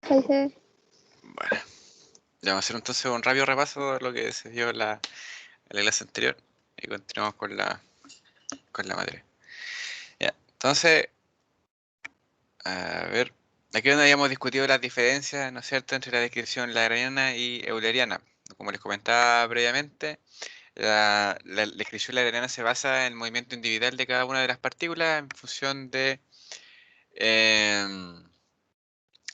Parece. Bueno, ya vamos a hacer entonces un rápido repaso de lo que se vio en la clase anterior y continuamos con la materia. Ya, entonces, a ver, aquí donde habíamos discutido las diferencias, ¿no es cierto?, entre la descripción lagrangiana y euleriana. Como les comentaba previamente, la descripción lagrangiana se basa en el movimiento individual de cada una de las partículas en función de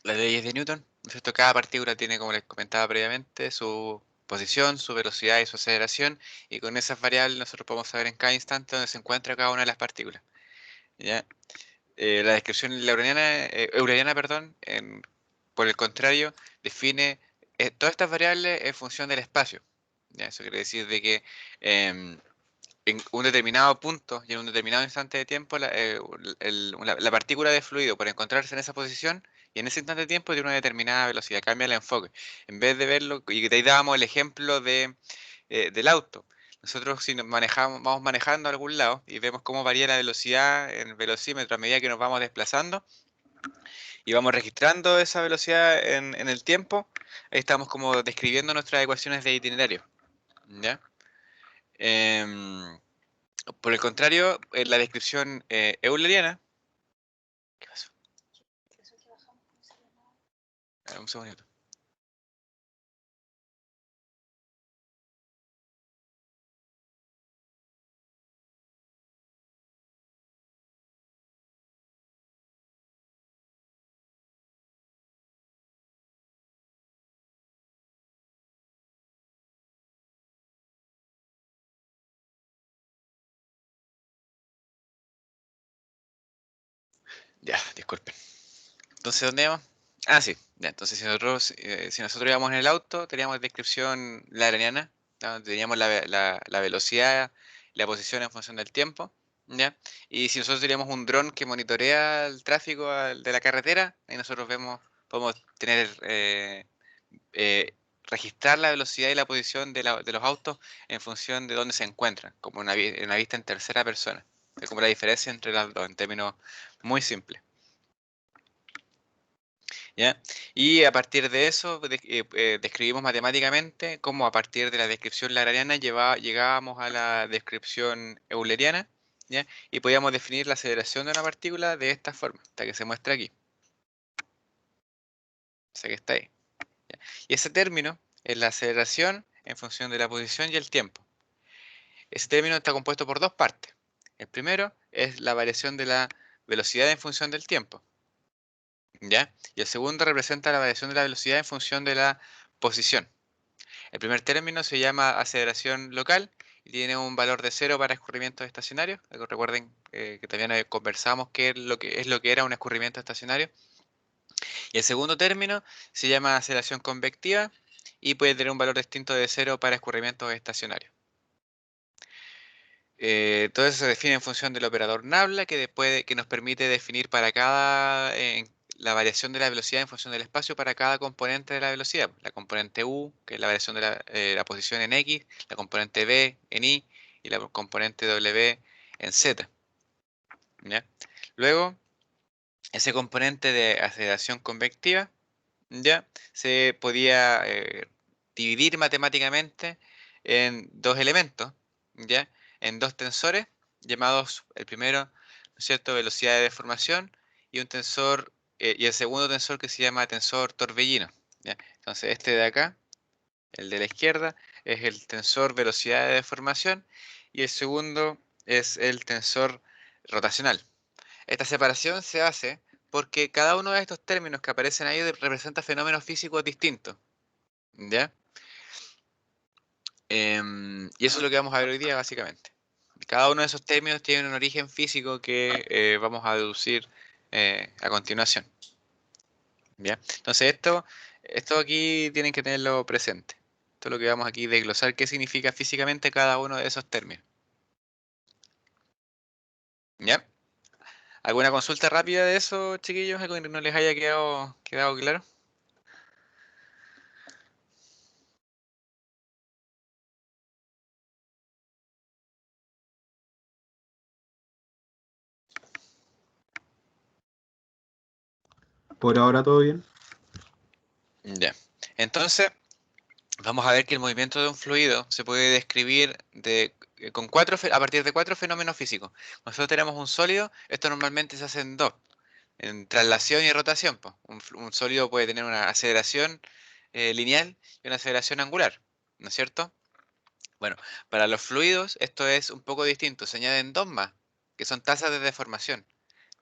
las leyes de Newton, ¿no es cierto? Cada partícula tiene, como les comentaba previamente, su posición, su velocidad y su aceleración, y con esas variables nosotros podemos saber en cada instante dónde se encuentra cada una de las partículas. ¿Ya? La descripción euleriana, perdón, por el contrario, define todas estas variables en función del espacio. ¿Ya? Eso quiere decir de que em, en un determinado punto y en un determinado instante de tiempo, la partícula de fluido, por encontrarse en esa posición y en ese instante de tiempo, tiene una determinada velocidad, cambia el enfoque. En vez de verlo, y de ahí dábamos el ejemplo del auto. Nosotros si vamos manejando a algún lado y vemos cómo varía la velocidad en el velocímetro a medida que nos vamos desplazando y vamos registrando esa velocidad en el tiempo, ahí estamos como describiendo nuestras ecuaciones de itinerario. ¿Ya? Em, por el contrario, en la descripción euleriana. ¿Qué pasó? Un segundito. Ya, disculpen. Entonces, ¿dónde íbamos? Ah, sí. Ya, entonces, si nosotros íbamos en el auto, teníamos descripción lagrangiana, ¿no? Teníamos la velocidad, la posición en función del tiempo, ¿ya? Y si nosotros teníamos un dron que monitorea el tráfico de la carretera, ahí nosotros podemos tener, registrar la velocidad y la posición de los autos en función de dónde se encuentran, como una vista en tercera persona. Es como la diferencia entre las dos, en términos muy simples. ¿Ya? Y a partir de eso describimos matemáticamente cómo a partir de la descripción lagrangiana llegábamos a la descripción euleriana, ¿ya? Y podíamos definir la aceleración de una partícula de esta forma, hasta que se muestra aquí. O sea que está ahí. ¿Ya? Y ese término es la aceleración en función de la posición y el tiempo. Ese término está compuesto por dos partes. El primero es la variación de la velocidad en función del tiempo, ¿ya? Y el segundo representa la variación de la velocidad en función de la posición. El primer término se llama aceleración local y tiene un valor de 0 para escurrimientos estacionarios. Recuerden que también conversamos qué es lo que era un escurrimiento estacionario. Y el segundo término se llama aceleración convectiva y puede tener un valor distinto de 0 para escurrimientos estacionarios. Todo eso se define en función del operador nabla que nos permite definir para la variación de la velocidad en función del espacio para cada componente de la velocidad. La componente u, que es la variación de la posición en x, la componente v en y la componente w en z. ¿Ya? Luego, ese componente de aceleración convectiva ya se podía dividir matemáticamente en dos elementos, ya en dos tensores llamados, el primero, ¿no es cierto?, velocidad de deformación y un tensor y el segundo tensor que se llama tensor torbellino, ¿ya? Entonces este de acá, el de la izquierda, es el tensor velocidad de deformación y el segundo es el tensor rotacional. Esta separación se hace porque cada uno de estos términos que aparecen ahí representa fenómenos físicos distintos, ¿ya? Y eso es lo que vamos a ver hoy día, básicamente. Cada uno de esos términos tiene un origen físico que vamos a deducir a continuación, ¿ya? Entonces esto aquí tienen que tenerlo presente. Esto es lo que vamos aquí a desglosar, qué significa físicamente cada uno de esos términos, ¿ya? ¿Alguna consulta rápida de eso, chiquillos? ¿Algo que no les haya quedado claro? Por ahora todo bien. Ya. Entonces, vamos a ver que el movimiento de un fluido se puede describir a partir de cuatro fenómenos físicos. Nosotros tenemos un sólido, esto normalmente se hace en dos, en traslación y rotación, po. Un sólido puede tener una aceleración lineal y una aceleración angular, ¿no es cierto? Bueno, para los fluidos esto es un poco distinto, se añaden dos más, que son tasas de deformación.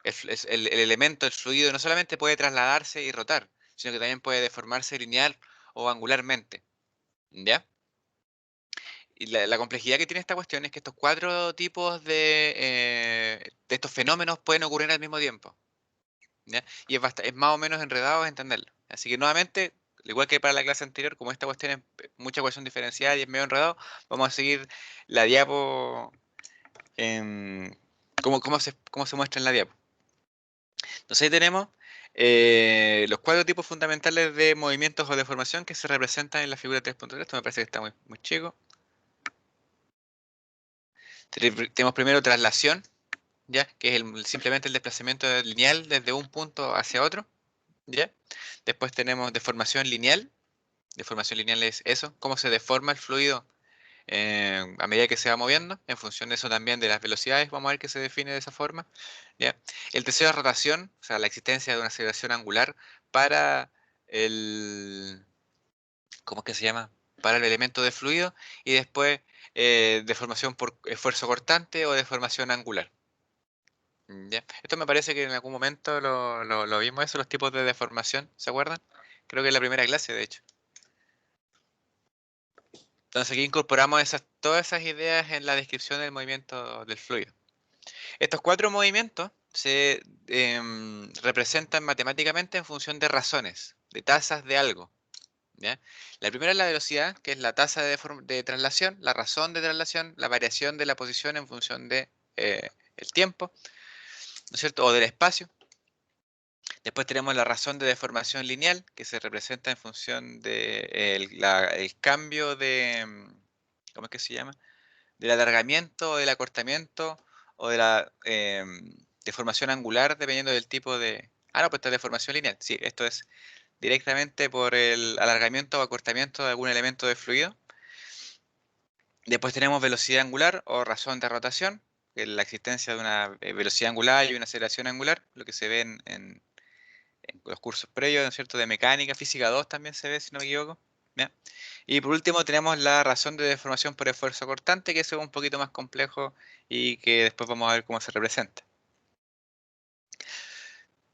El elemento, el fluido, no solamente puede trasladarse y rotar, sino que también puede deformarse lineal o angularmente, ¿ya? Y la complejidad que tiene esta cuestión es que estos cuatro tipos de estos fenómenos pueden ocurrir al mismo tiempo, ¿ya? Y es más o menos enredado entenderlo. Así que nuevamente, al igual que para la clase anterior, como esta cuestión es mucha ecuación diferencial y es medio enredado, vamos a seguir la diapo en cómo se muestra en la diapo. Entonces ahí tenemos los cuatro tipos fundamentales de movimientos o deformación que se representan en la figura 3.3. Esto me parece que está muy chico. Tenemos primero traslación, ¿ya? Que es simplemente el desplazamiento lineal desde un punto hacia otro, ¿ya? Después tenemos deformación lineal. Deformación lineal es eso, cómo se deforma el fluido a medida que se va moviendo. En función de eso también de las velocidades, vamos a ver que se define de esa forma, ¿ya? El tercero es rotación, o sea, la existencia de una aceleración angular para el, ¿cómo es que se llama? Para el elemento de fluido. Y después deformación por esfuerzo cortante o deformación angular. Ya. Esto me parece que en algún momento lo vimos eso, los tipos de deformación, ¿se acuerdan? Creo que en la primera clase, de hecho. Entonces aquí incorporamos todas esas ideas en la descripción del movimiento del fluido. Estos cuatro movimientos se representan matemáticamente en función de razones, de tasas de algo, ¿ya? La primera es la velocidad, que es la tasa de traslación, la razón de traslación, la variación de la posición en función de el tiempo, ¿no es cierto? O del espacio. Después tenemos la razón de deformación lineal, que se representa en función de el cambio de, ¿cómo es que se llama? Del alargamiento o del acortamiento o de la deformación angular, dependiendo del tipo de... Ah, no, pues esta es deformación lineal. Sí, esto es directamente por el alargamiento o acortamiento de algún elemento de fluido. Después tenemos velocidad angular o razón de rotación, que es la existencia de una velocidad angular y una aceleración angular, lo que se ve en los cursos previos, ¿no es cierto? De mecánica, física 2 también se ve, si no me equivoco. ¿Ya? Y por último tenemos la razón de deformación por esfuerzo cortante, que eso es un poquito más complejo y que después vamos a ver cómo se representa.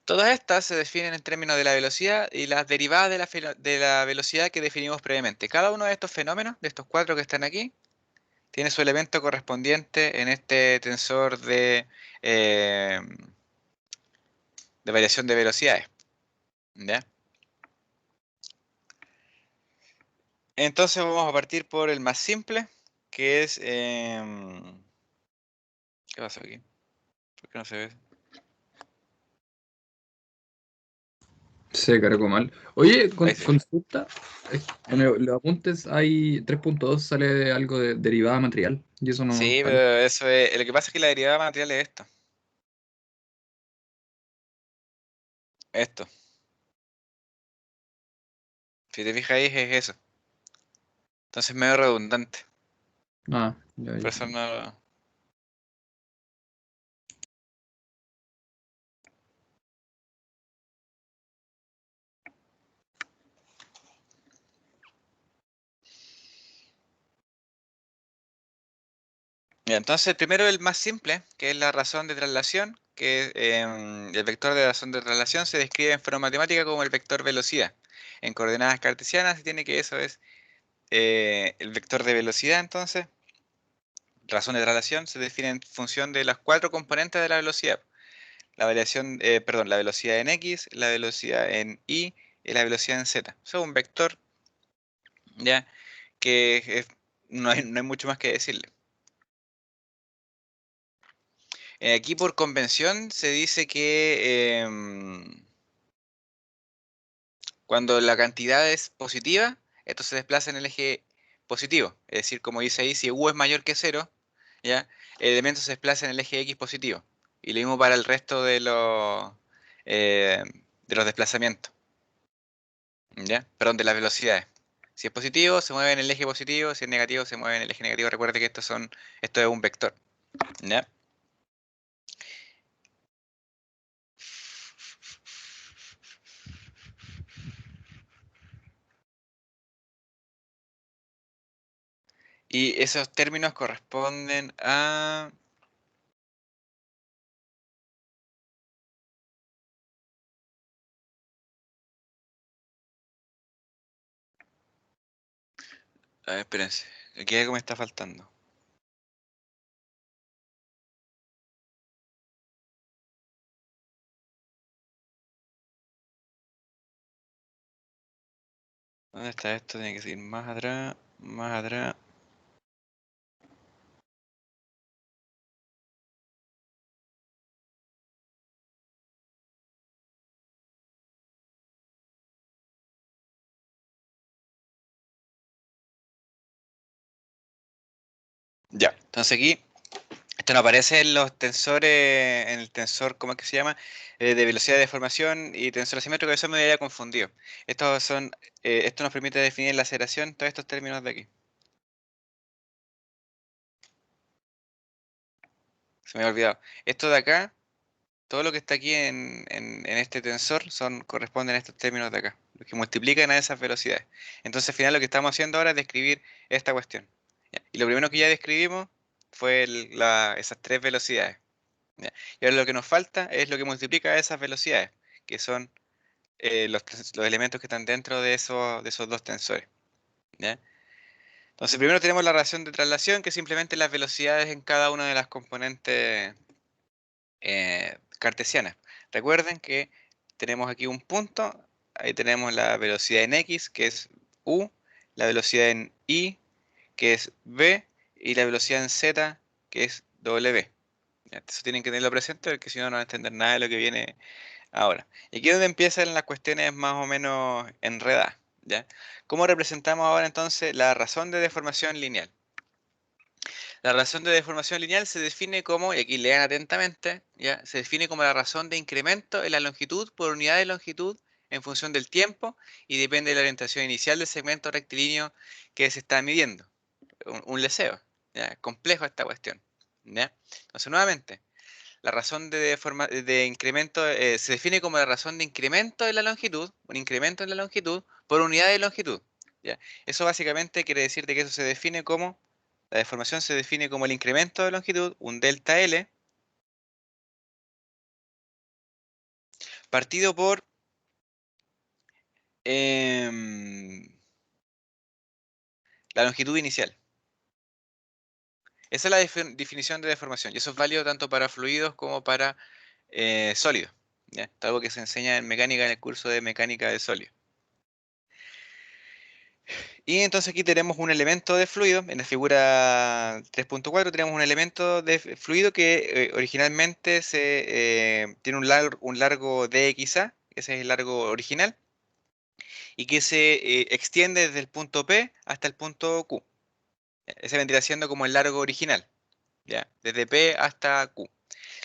Todas estas se definen en términos de la velocidad y las derivadas de la velocidad que definimos previamente. Cada uno de estos fenómenos, de estos cuatro que están aquí, tiene su elemento correspondiente en este tensor eh, de variación de velocidades. ¿Ya? Entonces vamos a partir por el más simple, que es... ¿qué pasó aquí? ¿Por qué no se ve? Se cargó mal. Oye, Ahí sí. consulta. Los apuntes hay 3.2 sale de algo de derivada material. Y eso no Sí, sale. pero eso es... Lo que pasa es que la derivada material es esto. Esto. Si te fijas ahí es eso. Entonces es medio redundante. Ah, ya, Por ya. eso no... Ya, entonces primero el más simple, que es la razón de traslación, que el vector de razón de traslación se describe en forma matemática como el vector velocidad. En coordenadas cartesianas se tiene que eso es el vector de velocidad, entonces, razón de traslación se define en función de las cuatro componentes de la velocidad. La variación, perdón, la velocidad en X, la velocidad en Y y la velocidad en Z. Eso es un vector, ya, que no hay mucho más que decirle. Aquí por convención se dice que cuando la cantidad es positiva, esto se desplaza en el eje positivo. Es decir, como dice ahí, si U es mayor que cero, ¿ya? El elemento se desplaza en el eje X positivo. Y lo mismo para el resto eh, de los desplazamientos. ¿ya? Perdón, de las velocidades. Si es positivo, se mueve en el eje positivo, si es negativo, se mueve en el eje negativo. Recuerde que esto es un vector, ¿ya? Y esos términos corresponden a... A ver, espérense. Aquí algo me está faltando. ¿Dónde está esto? Tiene que ir más atrás, más atrás. Ya, entonces aquí, esto no aparece en los tensores, en el tensor, ¿cómo es que se llama? De velocidad de deformación y tensor asimétrico, eso me había confundido. Esto nos permite definir la aceleración, todos estos términos de aquí. Se me había olvidado. Esto de acá, todo lo que está aquí en este tensor corresponden a estos términos de acá, los que multiplican a esas velocidades. Entonces al final lo que estamos haciendo ahora es describir esta cuestión. ¿Ya? Y lo primero que ya describimos fue esas tres velocidades. ¿Ya? Y ahora lo que nos falta es lo que multiplica esas velocidades, que son los elementos que están dentro de esos dos tensores. ¿Ya? Entonces primero tenemos la relación de traslación, que es simplemente las velocidades en cada una de las componentes cartesianas. Recuerden que tenemos aquí un punto, ahí tenemos la velocidad en x, que es u, la velocidad en y, que es v, y la velocidad en z, que es w. Ya, eso tienen que tenerlo presente porque si no, no van a entender nada de lo que viene ahora. Y aquí es donde empiezan las cuestiones más o menos enredadas. ¿Ya? ¿Cómo representamos ahora entonces la razón de deformación lineal? La razón de deformación lineal se define como, y aquí lean atentamente, ¿ya? Se define como la razón de incremento en la longitud por unidad de longitud en función del tiempo y depende de la orientación inicial del segmento rectilíneo que se está midiendo. Un leseo. ¿Ya? Complejo esta cuestión. ¿Ya? Entonces, nuevamente, la razón de incremento se define como la razón de incremento en la longitud, un incremento en la longitud por unidad de longitud. ¿Ya? Eso básicamente quiere decir de que eso se define como, la deformación se define como el incremento de longitud, un delta L, partido por em, la longitud inicial. Esa es la definición de deformación y eso es válido tanto para fluidos como para sólidos. ¿Ya? Esto es algo que se enseña en mecánica en el curso de mecánica de sólidos. Y entonces aquí tenemos un elemento de fluido, en la figura 3.4 tenemos un elemento de fluido que originalmente tiene un largo dxa, ese es el largo original, y que se extiende desde el punto P hasta el punto Q. Ese vendría siendo como el largo original, ¿ya? Desde P hasta Q.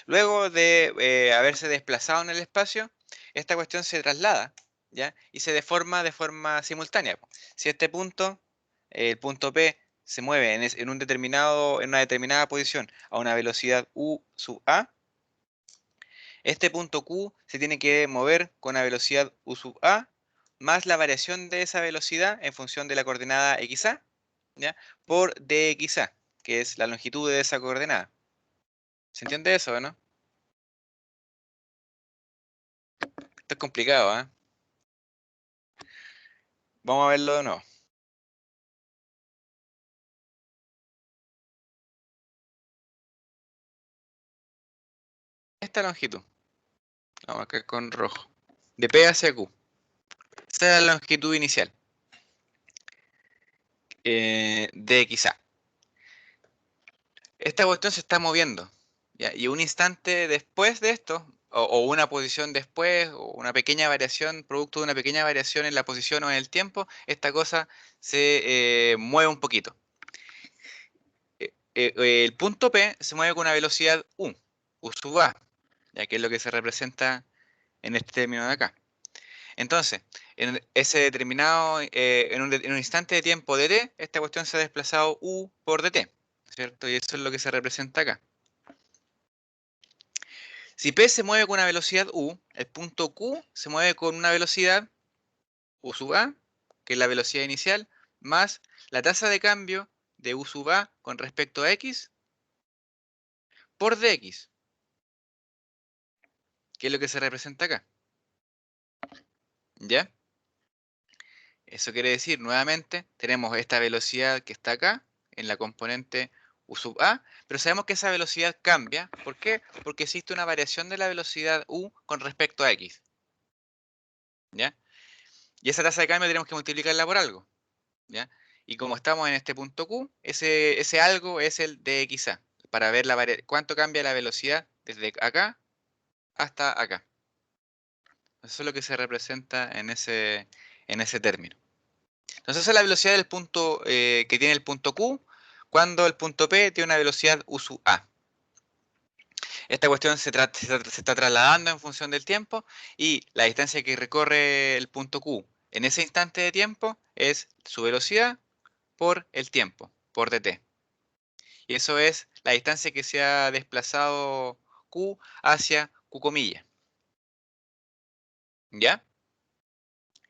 Luego de haberse desplazado en el espacio, esta cuestión se traslada, ¿ya? Y se deforma de forma simultánea. Si este punto, el punto P, se mueve en una determinada posición a una velocidad u sub a, este punto Q se tiene que mover con la velocidad u sub a más la variación de esa velocidad en función de la coordenada xa, ¿ya? Por dxa, que es la longitud de esa coordenada. ¿Se entiende eso, no? Esto es complicado, ¿eh? Vamos a verlo de nuevo. Esta longitud, vamos a marcar con rojo, de P hacia Q. Esa es la longitud inicial de XA. Esta cuestión se está moviendo, ¿ya? Y un instante después de esto, o una posición después, o una pequeña variación, producto de una pequeña variación en la posición o en el tiempo, esta cosa se mueve un poquito. El punto P se mueve con una velocidad U sub A, ya que es lo que se representa en este término de acá. Entonces, en ese determinado, en un instante de tiempo dt, esta cuestión se ha desplazado u por dt, ¿cierto? Y eso es lo que se representa acá. Si P se mueve con una velocidad u, el punto Q se mueve con una velocidad u sub a, que es la velocidad inicial, más la tasa de cambio de u sub a con respecto a x por dx, que es lo que se representa acá. ¿Ya? Eso quiere decir, nuevamente, tenemos esta velocidad que está acá, en la componente u sub a, pero sabemos que esa velocidad cambia. ¿Por qué? Porque existe una variación de la velocidad u con respecto a x. ¿Ya? Y esa tasa de cambio tenemos que multiplicarla por algo. ¿Ya? Y como estamos en este punto Q, ese algo es el dxa, para ver cuánto cambia la velocidad desde acá hasta acá. Eso es lo que se representa en ese término. Entonces esa es la velocidad del punto que tiene el punto Q cuando el punto P tiene una velocidad u sub a. Esta cuestión se está trasladando en función del tiempo y la distancia que recorre el punto Q en ese instante de tiempo es su velocidad por el tiempo, por dt. Y eso es la distancia que se ha desplazado Q hacia Q comilla. ¿Ya?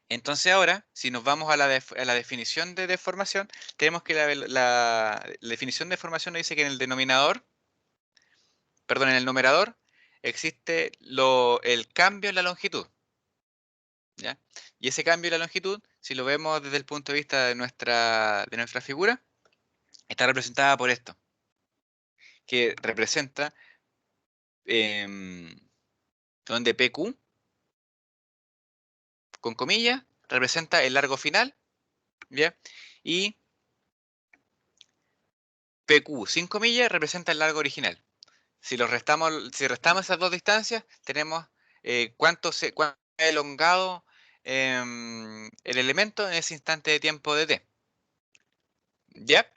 Entonces ahora, si nos vamos a la definición de deformación, tenemos que la definición de deformación nos dice que en el denominador, perdón, en el numerador, existe el cambio en la longitud. ¿Ya? Y ese cambio en la longitud, si lo vemos desde el punto de vista de nuestra figura, está representada por esto, que representa donde PQ, con comillas, representa el largo final, ¿ya? Y PQ sin comillas representa el largo original. Si restamos esas dos distancias, tenemos cuánto ha elongado el elemento en ese instante de tiempo de t. ¿Ya?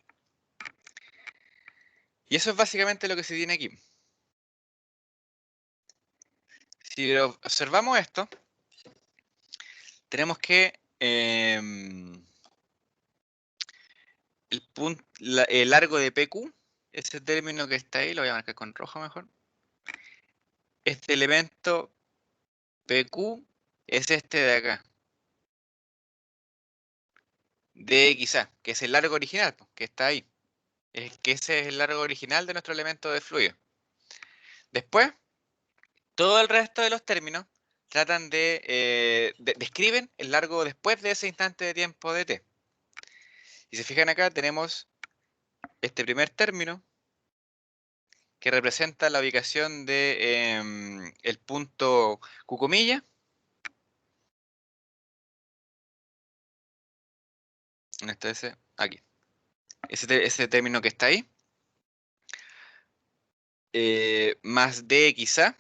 Y eso es básicamente lo que se tiene aquí. Si observamos esto, tenemos que el largo de PQ, ese término que está ahí, lo voy a marcar con rojo mejor. Este elemento PQ es este de acá. dxa, que es el largo original, que está ahí. Es que ese es el largo original de nuestro elemento de fluido. Después, todo el resto de los términos tratan describen el largo después de ese instante de tiempo de t. Si se fijan acá, tenemos este primer término que representa la ubicación de el punto Q comilla. Aquí. Ese término que está ahí. Más dxa,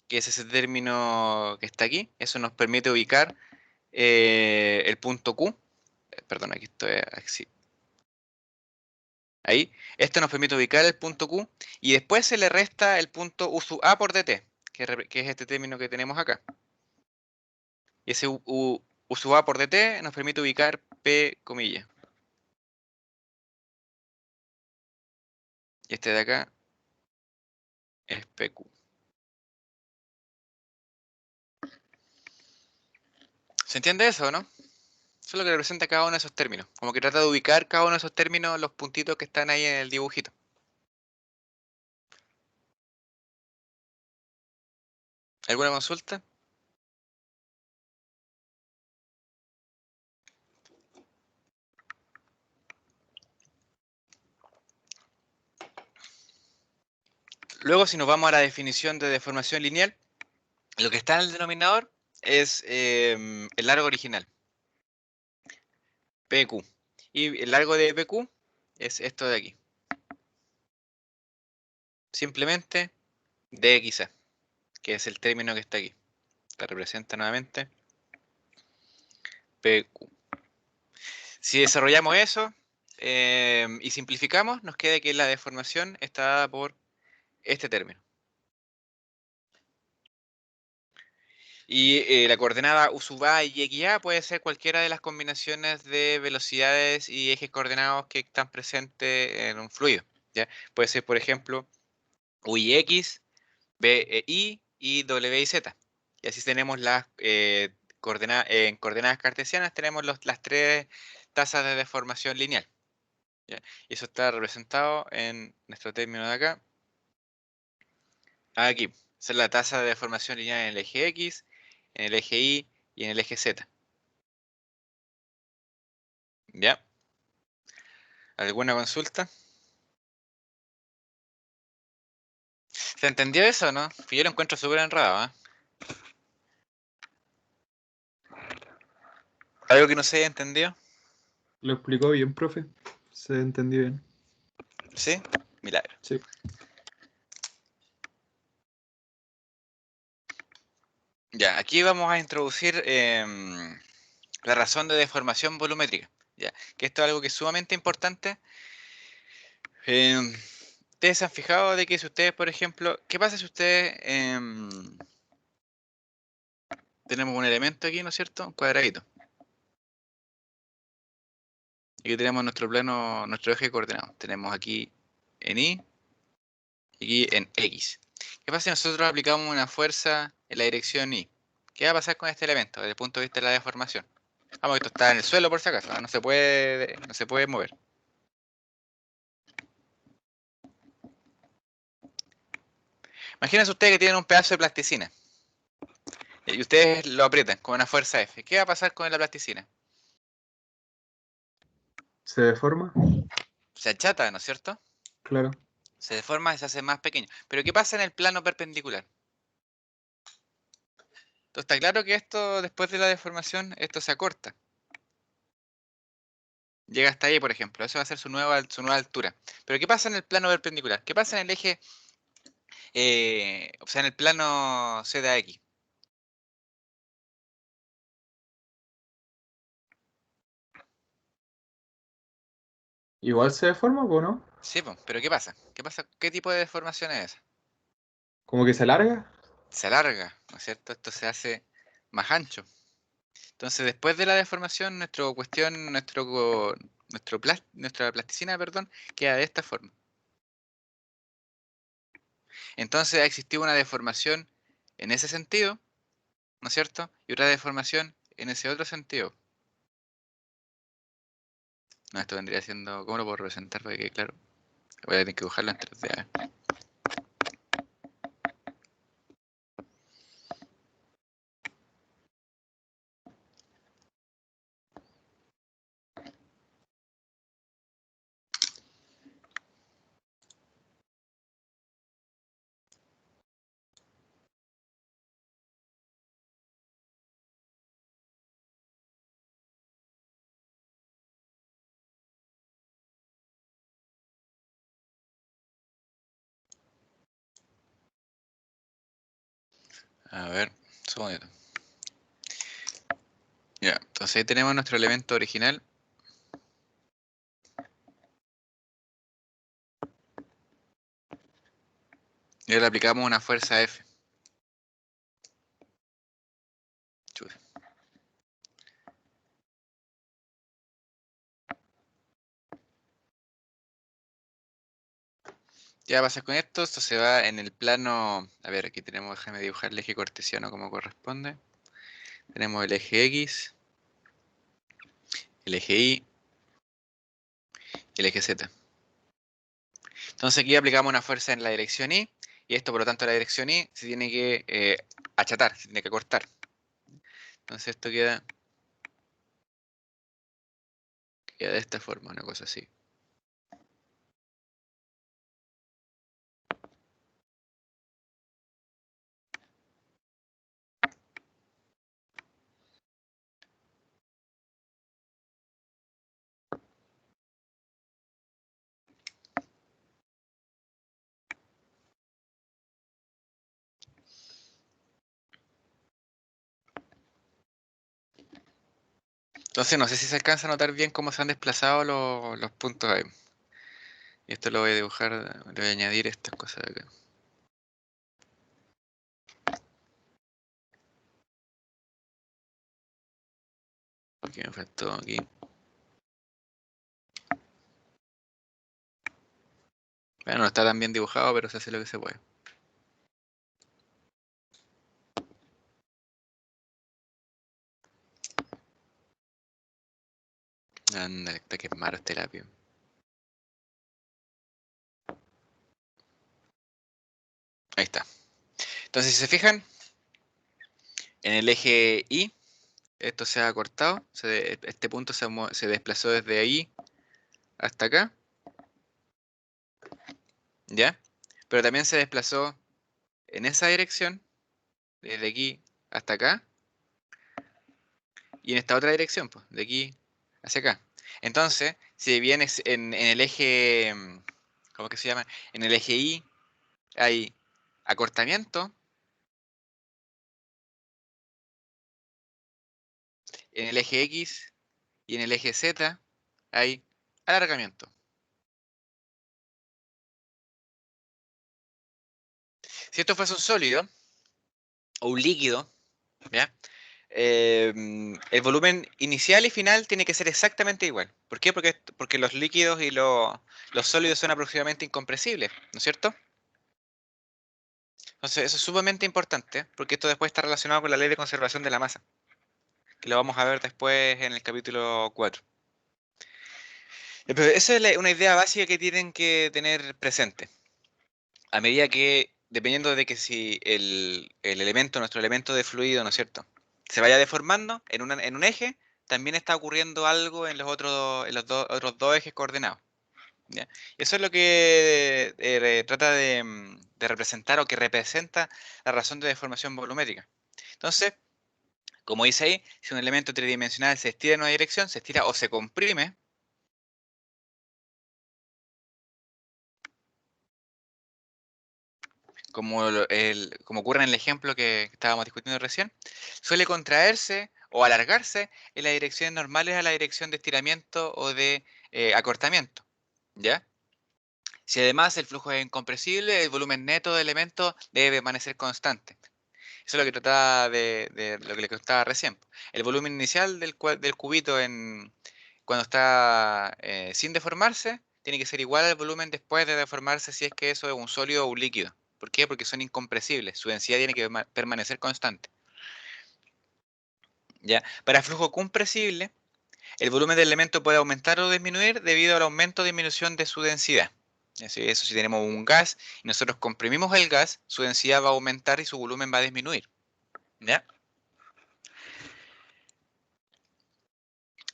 que es ese término que está aquí. Eso nos permite ubicar el punto Q. Perdón, aquí estoy así. Ahí. Esto nos permite ubicar el punto Q y después se le resta el punto U sub A por dt, que es este término que tenemos acá. Y ese U sub A por dt nos permite ubicar P comilla. Y este de acá es PQ. ¿Se entiende eso o no? Eso es lo que representa cada uno de esos términos. Como que trata de ubicar cada uno de esos términos, los puntitos que están ahí en el dibujito. ¿Alguna consulta? Luego, si nos vamos a la definición de deformación lineal, lo que está en el denominador es el largo original, PQ. Y el largo de PQ es esto de aquí. Simplemente dxa, que es el término que está aquí. La representa nuevamente PQ. Si desarrollamos eso y simplificamos, nos queda que la deformación está dada por este término. Y la coordenada U sub A y XA puede ser cualquiera de las combinaciones de velocidades y ejes coordenados que están presentes en un fluido. ¿Ya? Puede ser, por ejemplo, U y X, B e Y y W y Z. Y así tenemos las en coordenadas cartesianas, tenemos las tres tasas de deformación lineal. ¿Ya? Y eso está representado en nuestro término de acá. Aquí, esa es la tasa de deformación lineal en el eje X, en el eje Y y en el eje Z. ¿Ya? ¿Alguna consulta? ¿Se entendió eso o no? Yo lo encuentro súper enredado, ¿eh? ¿Algo que no se haya entendido? Lo explicó bien, profe. Se entendió bien. ¿Sí? Milagro. Sí. Ya, aquí vamos a introducir la razón de deformación volumétrica. Ya, que esto es algo que es sumamente importante. Ustedes se han fijado de que si ustedes, por ejemplo, ¿qué pasa si ustedes tenemos un elemento aquí, ¿no es cierto? Un cuadradito. Y aquí tenemos nuestro plano, nuestro eje coordenado. Tenemos aquí en Y y aquí en X. ¿Qué pasa si nosotros aplicamos una fuerza en la dirección Y? ¿Qué va a pasar con este elemento desde el punto de vista de la deformación? Vamos, esto está en el suelo por si acaso, no se puede mover. Imagínense ustedes que tienen un pedazo de plasticina y ustedes lo aprietan con una fuerza F. ¿Qué va a pasar con la plasticina? ¿Se deforma? Se achata, ¿no es cierto? Claro. Se deforma y se hace más pequeño. Pero ¿qué pasa en el plano perpendicular? Entonces está claro que esto, después de la deformación, esto se acorta. Llega hasta ahí, por ejemplo. Eso va a ser su nueva altura. Pero ¿qué pasa en el plano perpendicular? ¿Qué pasa en el eje, o sea, en el plano ZX? Igual se deforma, ¿o no? Sí, po, pero ¿qué pasa? ¿Qué pasa? ¿Qué tipo de deformación es esa? Como que se alarga. Se alarga, ¿no es cierto? Esto se hace más ancho. Entonces, después de la deformación, nuestra plasticina, perdón, queda de esta forma. Entonces, ha existido una deformación en ese sentido, ¿no es cierto? Y otra deformación en ese otro sentido. No, esto vendría siendo, ¿cómo lo puedo representar para que quede claro? Voy a tener que dibujarlo en 3D. A ver. A ver, un segundito. Ya, entonces ahí tenemos nuestro elemento original. Y ahora le aplicamos una fuerza F. Chuta. ¿Qué va a pasar con esto? Esto se va en el plano. A ver, aquí tenemos, déjame dibujar el eje cartesiano como corresponde. Tenemos el eje X, el eje Y y el eje Z. Entonces aquí aplicamos una fuerza en la dirección Y, y esto por lo tanto la dirección Y se tiene que achatar, se tiene que cortar. Entonces esto queda de esta forma, una cosa así. Entonces no sé si se alcanza a notar bien cómo se han desplazado los puntos ahí. Y esto lo voy a dibujar, le voy a añadir estas cosas de acá. que me faltó aquí. Bueno, no está tan bien dibujado, pero se hace lo que se puede. Ándale, está que es malo este lápiz. Ahí está. Entonces, si se fijan, en el eje Y, esto se ha acortado. Este punto se desplazó desde ahí hasta acá. ¿Ya? Pero también se desplazó en esa dirección, desde aquí hasta acá. Y en esta otra dirección, pues, de aquí hacia acá. Entonces, si bien en el eje, ¿cómo que se llama? En el eje Y hay acortamiento, en el eje X y en el eje Z hay alargamiento. Si esto fuese un sólido o un líquido, ¿ya? El volumen inicial y final tiene que ser exactamente igual. ¿Por qué? Porque los líquidos y los sólidos son aproximadamente incompresibles, ¿no es cierto? Entonces, eso es sumamente importante, porque esto después está relacionado con la ley de conservación de la masa, que lo vamos a ver después en el capítulo 4. Pero esa es una idea básica que tienen que tener presente. A medida que, dependiendo de que si el elemento, nuestro elemento de fluido, ¿no es cierto?, se vaya deformando en un eje, también está ocurriendo algo en los otros dos ejes coordenados. ¿Ya? Eso es lo que trata de representar o que representa la razón de deformación volumétrica. Entonces, como dice ahí, si un elemento tridimensional se estira en una dirección, se estira o se comprime, como ocurre en el ejemplo que estábamos discutiendo recién, suele contraerse o alargarse en las direcciones normales a la dirección de estiramiento o de acortamiento. ¿Ya? Si además el flujo es incompresible, el volumen neto del elemento debe permanecer constante. Eso es lo que trataba de lo que le contaba recién. El volumen inicial del cubito cuando está sin deformarse tiene que ser igual al volumen después de deformarse si es que eso es un sólido o un líquido. ¿Por qué? Porque son incompresibles. Su densidad tiene que permanecer constante. ¿Ya? Para flujo compresible, el volumen del elemento puede aumentar o disminuir debido al aumento o disminución de su densidad. Eso si tenemos un gas y nosotros comprimimos el gas, su densidad va a aumentar y su volumen va a disminuir. ¿Ya?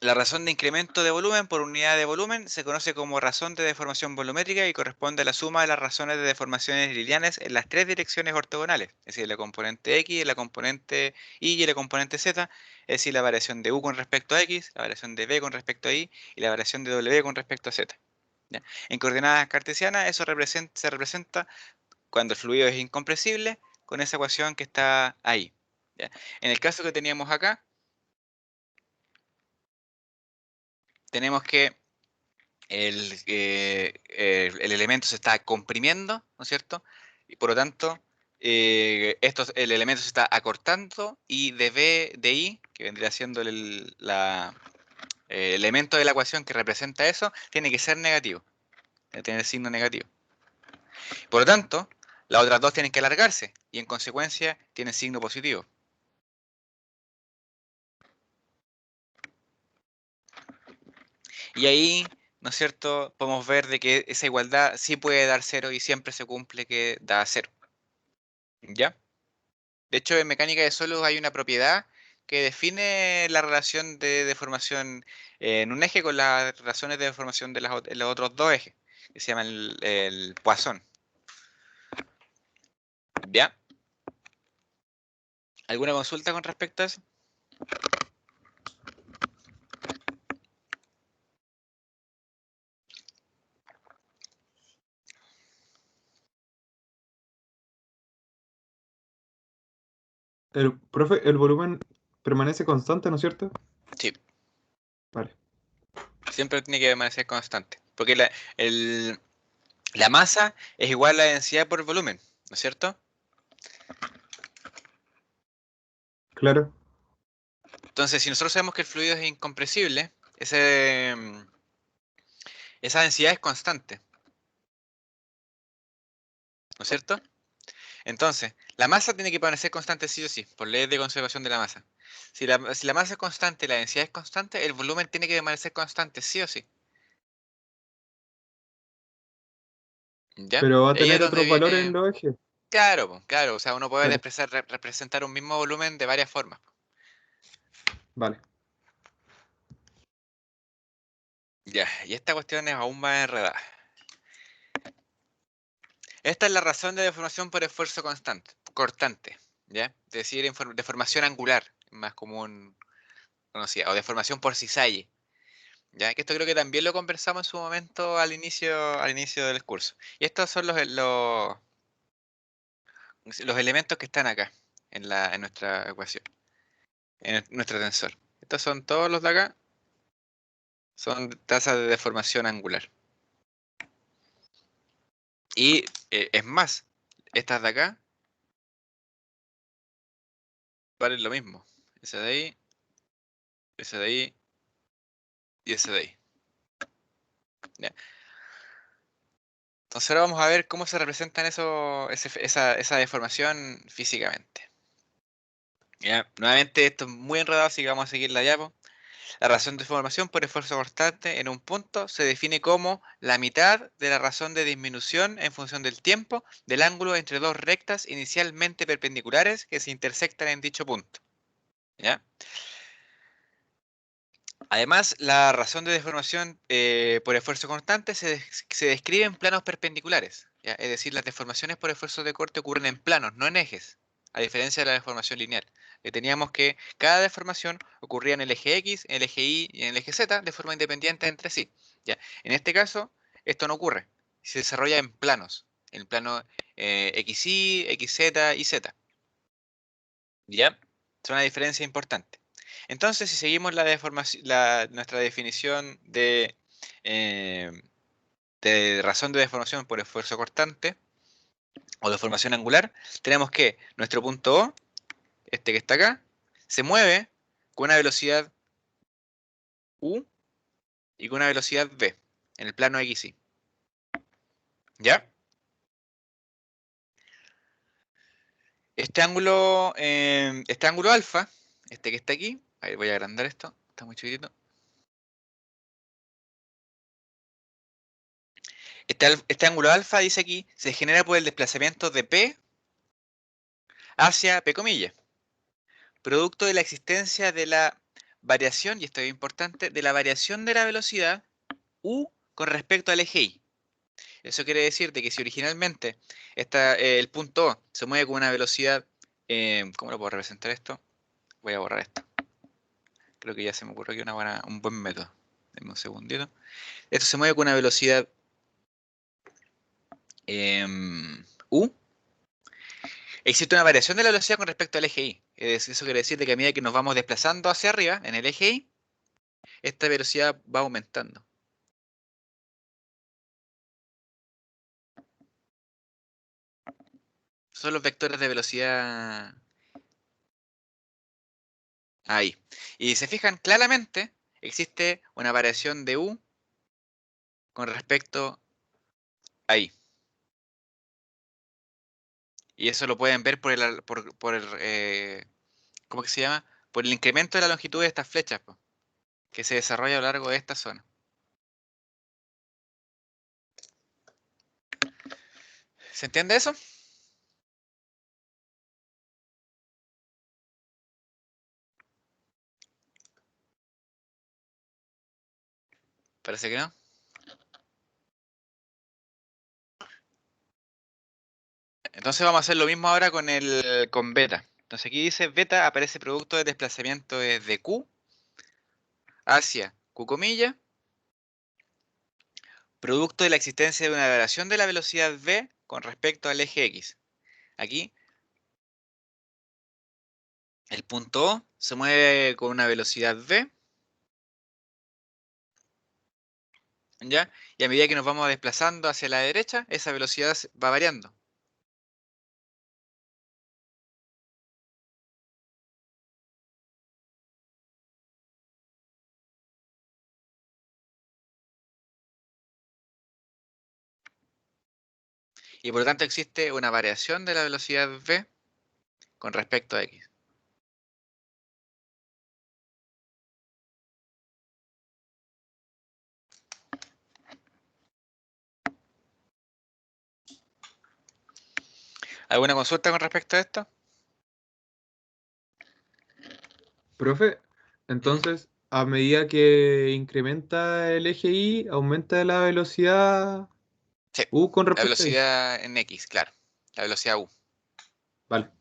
La razón de incremento de volumen por unidad de volumen se conoce como razón de deformación volumétrica y corresponde a la suma de las razones de deformaciones lineales en las tres direcciones ortogonales, es decir, la componente X, la componente Y y la componente Z, es decir, la variación de U con respecto a X, la variación de B con respecto a Y y la variación de W con respecto a Z. ¿Ya? En coordenadas cartesianas eso se representa cuando el fluido es incompresible con esa ecuación que está ahí. ¿Ya? En el caso que teníamos acá, tenemos que el elemento se está comprimiendo, ¿no es cierto? Y por lo tanto, el elemento se está acortando y de B de I, que vendría siendo el elemento de la ecuación que representa eso, tiene que ser negativo, tiene que tener signo negativo. Por lo tanto, las otras dos tienen que alargarse y en consecuencia tienen signo positivo. Y ahí, ¿no es cierto?, podemos ver de que esa igualdad sí puede dar cero y siempre se cumple que da cero. ¿Ya? De hecho, en mecánica de sólidos hay una propiedad que define la relación de deformación en un eje con las razones de deformación de los otros dos ejes, que se llama el Poisson. ¿Ya? ¿Alguna consulta con respecto a eso? Profe, el volumen permanece constante, ¿no es cierto? Sí, Vale. siempre tiene que permanecer constante, porque la masa es igual a la densidad por el volumen, ¿no es cierto? Claro. Entonces, si nosotros sabemos que el fluido es incompresible, esa densidad es constante, ¿no es cierto? Entonces, la masa tiene que permanecer constante sí o sí, por ley de conservación de la masa. Si la masa es constante y la densidad es constante, el volumen tiene que permanecer constante sí o sí. ¿Ya? Pero va a Ahí es tener donde otros valores en viene. los ejes. Claro, po, claro. O sea, uno puede Claro, representar un mismo volumen de varias formas. vale. Ya, y esta cuestión es aún más enredada. Esta es la razón de deformación por esfuerzo cortante, ¿ya? Es decir, deformación angular, más común conocida, o deformación por cisalle, ¿ya? Que esto creo que también lo conversamos en su momento al inicio del curso. Y estos son los elementos que están acá, en nuestra ecuación, en nuestro tensor. Estos son todos los de acá, son tasas de deformación angular. Y es más, estas de acá valen lo mismo. Ese de ahí, ese de ahí y ese de ahí. ¿Ya? Entonces ahora vamos a ver cómo se representan esa deformación físicamente. ¿Ya? Nuevamente esto es muy enredado, así que vamos a seguir la diapo. La razón de deformación por esfuerzo constante en un punto se define como la mitad de la razón de disminución en función del tiempo del ángulo entre dos rectas inicialmente perpendiculares que se intersectan en dicho punto. ¿Ya? Además, la razón de deformación por esfuerzo constante se describe en planos perpendiculares, ¿ya? Es decir, las deformaciones por esfuerzo de corte ocurren en planos, no en ejes, a diferencia de la deformación lineal. Teníamos que cada deformación ocurría en el eje X, en el eje Y y en el eje Z de forma independiente entre sí. ¿Ya? En este caso, esto no ocurre, se desarrolla en planos, en plano XY, XZ y Z. ¿Ya? Es una diferencia importante. Entonces, si seguimos nuestra definición eh, de razón de deformación por esfuerzo cortante o deformación angular, tenemos que nuestro punto O, este que está acá, se mueve con una velocidad U y con una velocidad V en el plano XY. ¿Ya? Este ángulo alfa, este que está aquí, a ver, voy a agrandar esto, está muy chiquitito. Este ángulo alfa, dice aquí, se genera por el desplazamiento de P hacia P comillas, producto de la existencia de la variación, y esto es importante, de la variación de la velocidad U con respecto al eje Y. Eso quiere decir de que si originalmente el punto O se mueve con una velocidad, ¿cómo lo puedo representar esto? Voy a borrar esto. Creo que ya se me ocurrió aquí un buen método. Deme un segundito. Esto se mueve con una velocidad U. Existe una variación de la velocidad con respecto al eje Y. Eso quiere decir de que a medida que nos vamos desplazando hacia arriba en el eje Y, esta velocidad va aumentando. Son los vectores de velocidad ahí. Y si se fijan claramente, existe una variación de U con respecto ahí. Y eso lo pueden ver ¿cómo que se llama? Por el incremento de la longitud de estas flechas, po, que se desarrolla a lo largo de esta zona. ¿Se entiende eso? Parece que no. Entonces vamos a hacer lo mismo ahora con beta. Entonces aquí dice beta aparece producto de desplazamiento desde Q hacia Q comilla, producto de la existencia de una variación de la velocidad v con respecto al eje X. Aquí el punto O se mueve con una velocidad v, ¿ya? Y a medida que nos vamos desplazando hacia la derecha, esa velocidad va variando. Y por lo tanto existe una variación de la velocidad v con respecto a x. ¿Alguna consulta con respecto a esto? Profe, entonces, a medida que incrementa el eje Y, aumenta la velocidad Sí, U con la respecto a Y. velocidad en x, claro. La velocidad u. Vale.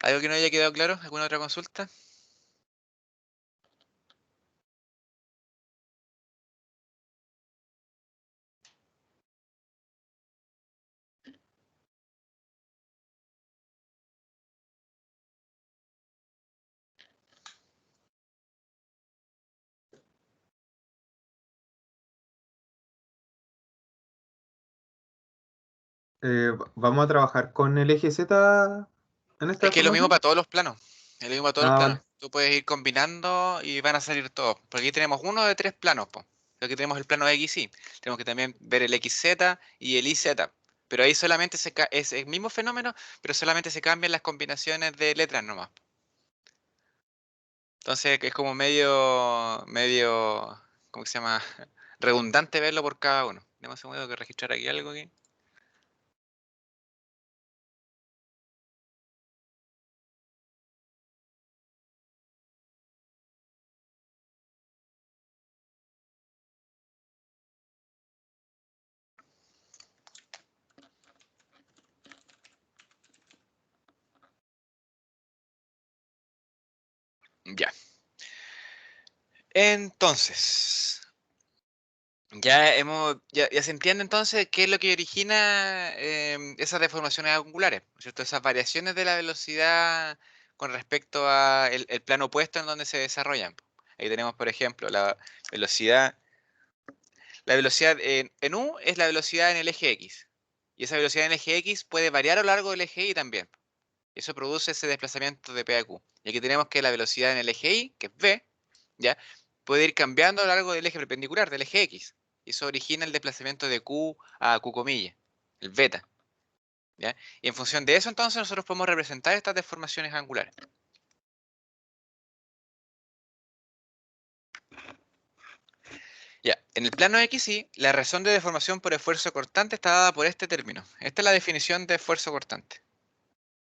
¿Algo que no haya quedado claro? ¿Alguna otra consulta? ¿Vamos a trabajar con el eje Z en esta Es que es lo mismo deformación? para todos los planos. Es lo mismo para todos los Ah, planos. vale. Tú puedes ir combinando y van a salir todos. Porque aquí tenemos uno de 3 planos, po. Aquí tenemos el plano X, y tenemos que también ver el XZ y el YZ. Pero ahí solamente es el mismo fenómeno, pero solamente se cambian las combinaciones de letras nomás. Entonces es como medio, ¿cómo se llama? Redundante verlo por cada uno. Demos un segundo que registrar aquí algo aquí. Ya. Entonces, ya se entiende entonces qué es lo que origina esas deformaciones angulares, ¿no es cierto? Esas variaciones de la velocidad con respecto a el plano opuesto en donde se desarrollan. Ahí tenemos, por ejemplo, velocidad. La velocidad en U es la velocidad en el eje X. Y esa velocidad en el eje X puede variar a lo largo del eje Y también. Eso produce ese desplazamiento de P a Q. Y aquí tenemos que la velocidad en el eje Y, que es V, ¿ya? Puede ir cambiando a lo largo del eje perpendicular, del eje X. Y eso origina el desplazamiento de Q a Q comilla, el beta. ¿Ya? Y en función de eso, entonces, nosotros podemos representar estas deformaciones angulares. Ya, en el plano XY, la razón de deformación por esfuerzo cortante está dada por este término. Esta es la definición de esfuerzo cortante.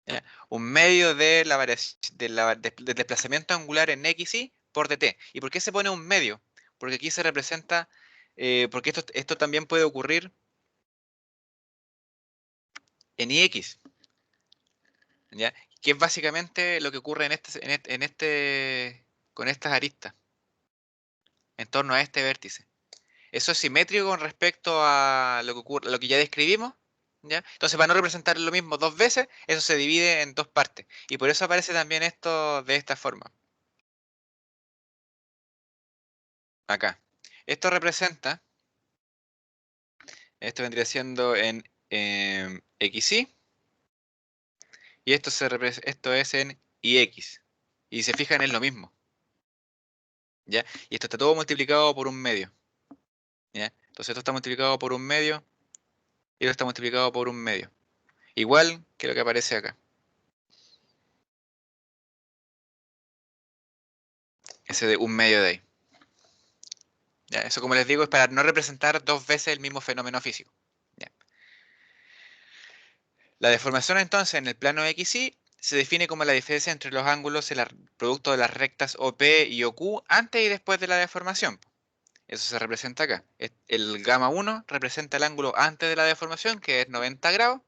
¿Ya? Un medio de la del desplazamiento angular en XY por dt. ¿Y por qué se pone un medio? Porque aquí se representa, porque esto también puede ocurrir en IX, ¿ya? Que es básicamente lo que ocurre con estas aristas, en torno a este vértice. Eso es simétrico con respecto a lo que ocurre, lo que ya describimos, ¿ya? Entonces, para no representar lo mismo dos veces, eso se divide en dos partes. Y por eso aparece también esto de esta forma. Acá. Esto representa, esto vendría siendo en XY, y esto es en IX. Y si se fijan, es lo mismo, ¿ya? Y esto está todo multiplicado por un medio, ¿ya? Entonces esto está multiplicado por un medio, y esto está multiplicado por un medio. Igual que lo que aparece acá. Ese de un medio de ahí. ¿Ya? Eso, como les digo, es para no representar dos veces el mismo fenómeno físico. ¿Ya? La deformación entonces en el plano XY se define como la diferencia entre los ángulos en el producto de las rectas OP y OQ antes y después de la deformación. Eso se representa acá. El gamma 1 representa el ángulo antes de la deformación, que es 90 grados,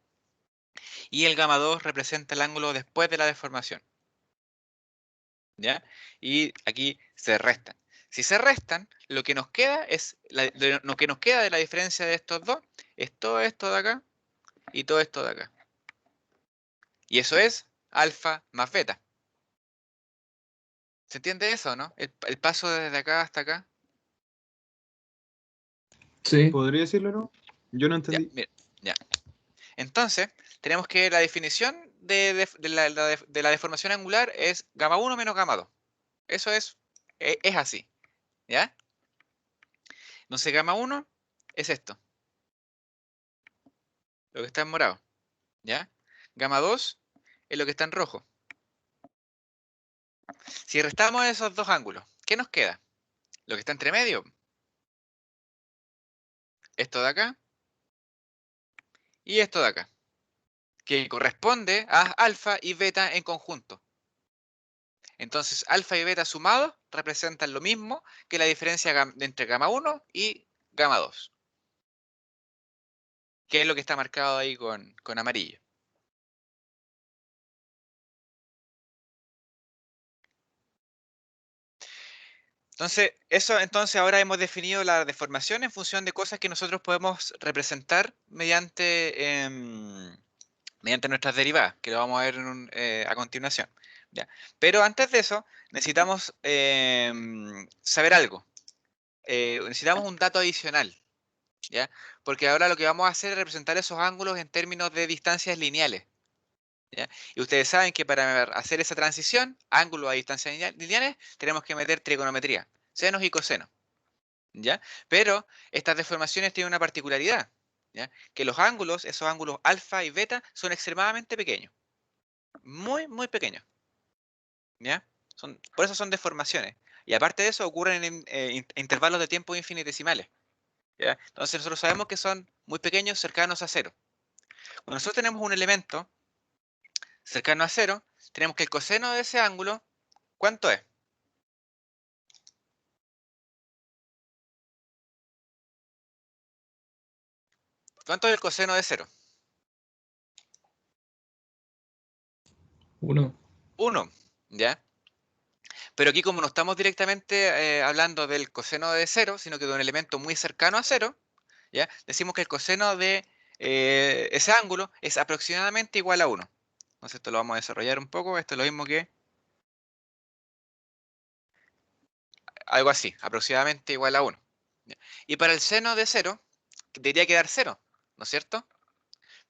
y el gamma 2 representa el ángulo después de la deformación. ¿Ya? Y aquí se restan. Si se restan, lo que nos queda es lo que nos queda de la diferencia de estos dos es todo esto de acá y todo esto de acá. Y eso es alfa más beta. ¿Se entiende eso, no? El paso desde acá hasta acá. Sí, ¿Podría decirlo, no? Yo no Ya, entendí. mira, ya. Entonces, tenemos que la definición de la deformación angular es gamma 1 menos gamma 2. Eso es así, ¿ya? Entonces gamma 1 es esto, lo que está en morado, ¿ya? Gamma 2 es lo que está en rojo. Si restamos esos dos ángulos, ¿qué nos queda? Lo que está entre medio. Esto de acá y esto de acá, que corresponde a alfa y beta en conjunto. Entonces, alfa y beta sumados representan lo mismo que la diferencia entre gamma 1 y gamma 2, que es lo que está marcado ahí con amarillo. Entonces ahora hemos definido la deformación en función de cosas que nosotros podemos representar mediante, mediante nuestras derivadas, que lo vamos a ver a continuación. ¿Ya? Pero antes de eso, necesitamos saber algo. Necesitamos un dato adicional, ¿ya? Porque ahora lo que vamos a hacer es representar esos ángulos en términos de distancias lineales, ¿ya? Y ustedes saben que para hacer esa transición, ángulos a distancias lineales, tenemos que meter trigonometría, senos y cosenos, ¿ya? Pero estas deformaciones tienen una particularidad, ¿ya? Que los ángulos, esos ángulos alfa y beta, son extremadamente pequeños, muy, muy pequeños, ¿ya? Por eso son deformaciones. Y aparte de eso, ocurren en intervalos de tiempo infinitesimales, ¿ya? Entonces nosotros sabemos que son muy pequeños, cercanos a cero. Cuando nosotros tenemos un elemento cercano a cero, tenemos que el coseno de ese ángulo, ¿cuánto es? ¿Cuánto es el coseno de cero? 1. 1, ¿ya? Pero aquí como no estamos directamente hablando del coseno de cero, sino que de un elemento muy cercano a cero, ¿ya? Decimos que el coseno de ese ángulo es aproximadamente igual a 1. Entonces esto lo vamos a desarrollar un poco. Esto es lo mismo que algo así, aproximadamente igual a 1. ¿Ya? Y para el seno de cero, debería quedar 0, ¿no es cierto?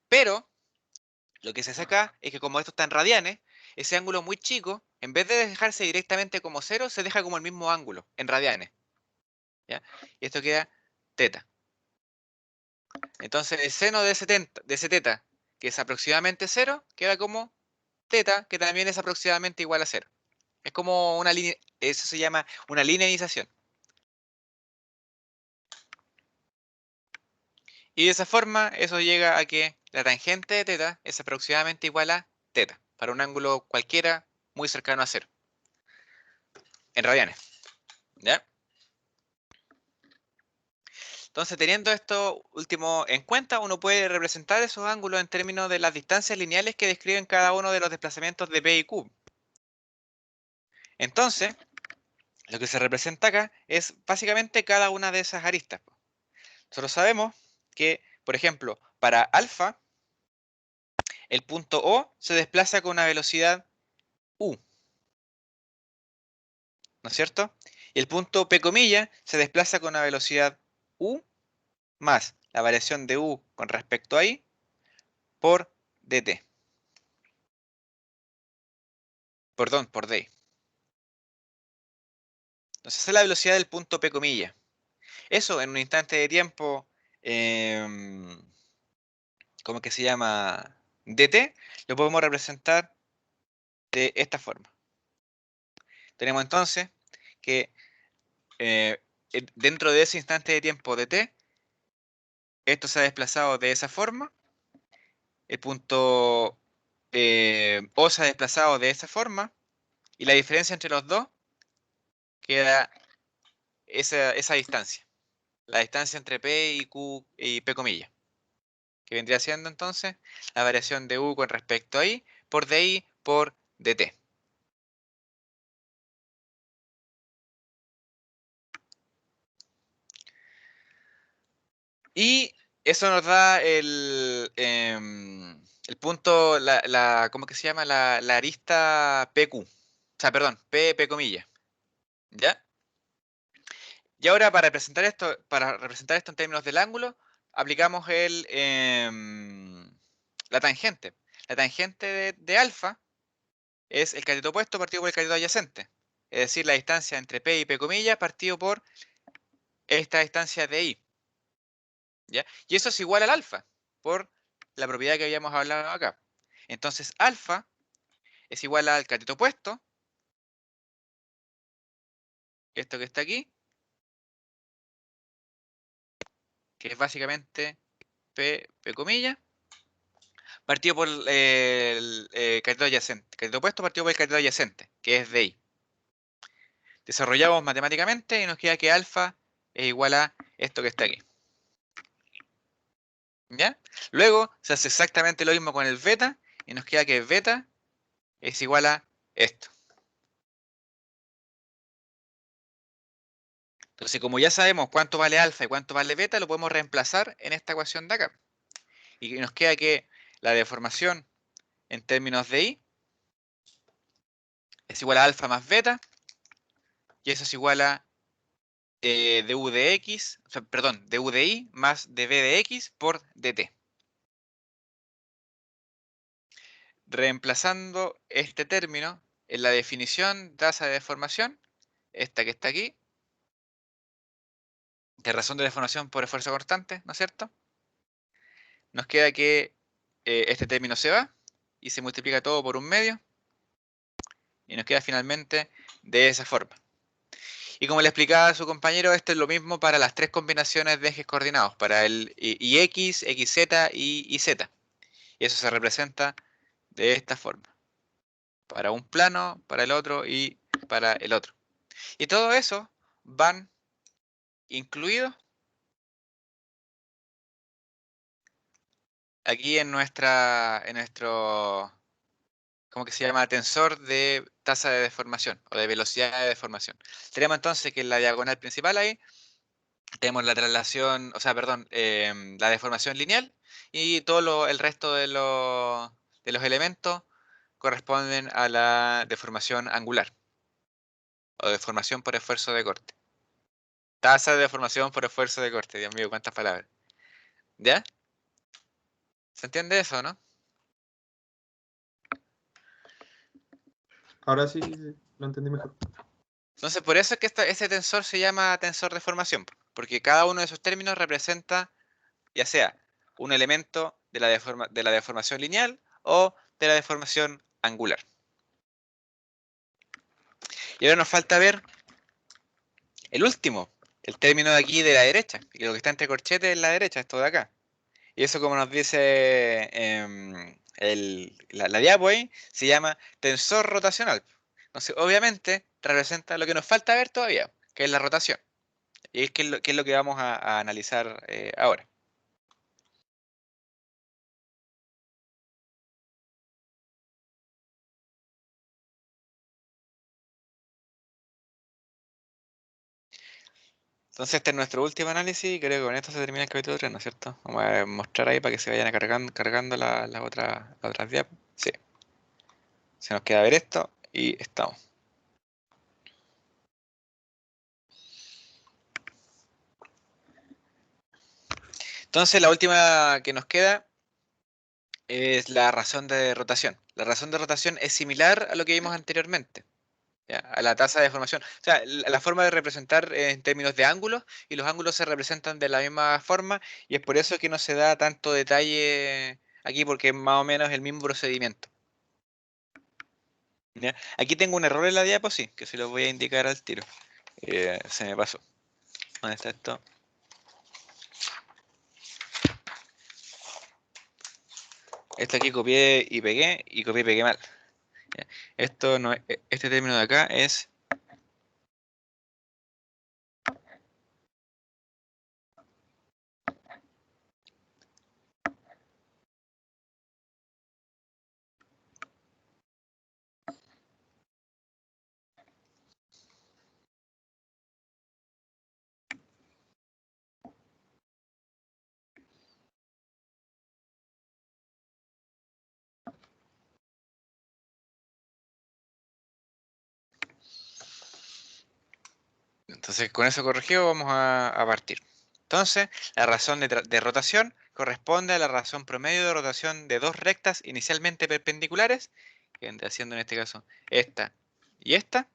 Pero lo que se hace acá es que como esto está en radianes, ese ángulo muy chico, en vez de dejarse directamente como 0, se deja como el mismo ángulo, en radianes, ¿ya? Y esto queda teta. Entonces el seno de ese teta, que es aproximadamente 0, queda como teta, que también es aproximadamente igual a 0. Es como una línea, eso se llama una linealización. Y de esa forma, eso llega a que la tangente de teta es aproximadamente igual a teta, para un ángulo cualquiera muy cercano a 0, en radianes, ¿ya? Entonces, teniendo esto último en cuenta, uno puede representar esos ángulos en términos de las distancias lineales que describen cada uno de los desplazamientos de P y Q. Entonces, lo que se representa acá es básicamente cada una de esas aristas. Nosotros sabemos que, por ejemplo, para alfa, el punto O se desplaza con una velocidad U, ¿no es cierto? Y el punto P comilla se desplaza con una velocidad U más la variación de U con respecto a I por dt. Perdón, por d. Entonces, esa es la velocidad del punto P comilla. Eso en un instante de tiempo, ¿cómo que se llama? Dt, lo podemos representar de esta forma. Tenemos entonces que dentro de ese instante de tiempo dt, esto se ha desplazado de esa forma, el punto O se ha desplazado de esa forma, y la diferencia entre los dos queda esa distancia. La distancia entre P y Q y P comillas, que vendría siendo entonces la variación de U con respecto a I por DI por DT. Y eso nos da el punto, ¿cómo que se llama? La arista PQ. O sea, perdón, P comillas. ¿Ya? Y ahora para representar esto en términos del ángulo, aplicamos la tangente. La tangente de alfa es el cateto opuesto partido por el cateto adyacente. es decir, la distancia entre P y P comillas partido por esta distancia de I. ¿Ya? Y eso es igual al alfa, por la propiedad que habíamos hablado acá. Entonces, alfa es igual al cateto opuesto, esto que está aquí, que es básicamente P comillas, partido por el cateto adyacente. Cateto opuesto partido por el cateto adyacente, que es de I. Desarrollamos matemáticamente y nos queda que alfa es igual a esto que está aquí. ¿Ya? Luego se hace exactamente lo mismo con el beta y nos queda que beta es igual a esto. Entonces, como ya sabemos cuánto vale alfa y cuánto vale beta, lo podemos reemplazar en esta ecuación de acá. Y nos queda que la deformación en términos de I es igual a alfa más beta, y eso es igual a du de x, o sea, perdón, du de I más dv de x por dt. Reemplazando este término en la definición de tasa de deformación, esta que está aquí, de razón de deformación por esfuerzo constante, ¿no es cierto? Nos queda que este término se va y se multiplica todo por un medio y nos queda finalmente de esa forma. Y como le explicaba a su compañero, esto es lo mismo para las tres combinaciones de ejes coordinados, para el IX, XZ y YZ. Y eso se representa de esta forma. Para un plano, para el otro y para el otro. Y todo eso van incluidos aquí en nuestro, ¿cómo que se llama? Tensor de tasa de deformación o de velocidad de deformación. Tenemos entonces que en la diagonal principal ahí tenemos la traslación, o sea, perdón, la deformación lineal y todo el resto de los elementos corresponden a la deformación angular o deformación por esfuerzo de corte. Tasa de deformación por esfuerzo de corte, Dios mío, cuántas palabras. ¿Ya? ¿Se entiende eso, no? Ahora sí lo entendí mejor. Entonces, por eso es que este tensor se llama tensor de formación, porque cada uno de esos términos representa ya sea un elemento de la deformación lineal o de la deformación angular. Y ahora nos falta ver el último, el término de aquí de la derecha, que lo que está entre corchetes es la derecha, esto de acá. Y eso, como nos dice la diapo ahí, se llama tensor rotacional. Entonces, obviamente, representa lo que nos falta ver todavía, que es la rotación. Y es que es lo que vamos a analizar ahora. Entonces este es nuestro último análisis y creo que con esto se termina el capítulo 3, ¿no es cierto? Vamos a mostrar ahí para que se vayan cargando las otras diapos. Sí. Se nos queda ver esto y estamos. Entonces la última que nos queda es la razón de rotación. La razón de rotación es similar a lo que vimos anteriormente, ¿ya? A la tasa de deformación. O sea, la forma de representar en términos de ángulos, y los ángulos se representan de la misma forma, y es por eso que no se da tanto detalle aquí, porque es más o menos el mismo procedimiento. ¿Ya? Aquí tengo un error en la diapo, sí, que se lo voy a indicar al tiro. Se me pasó. ¿Dónde está esto? Esto aquí copié y pegué mal. ¿Ya? Esto no es, este término de acá es entonces con eso corregido vamos a partir. Entonces, la razón de rotación corresponde a la razón promedio de rotación de dos rectas inicialmente perpendiculares, que vendría siendo en este caso esta y esta,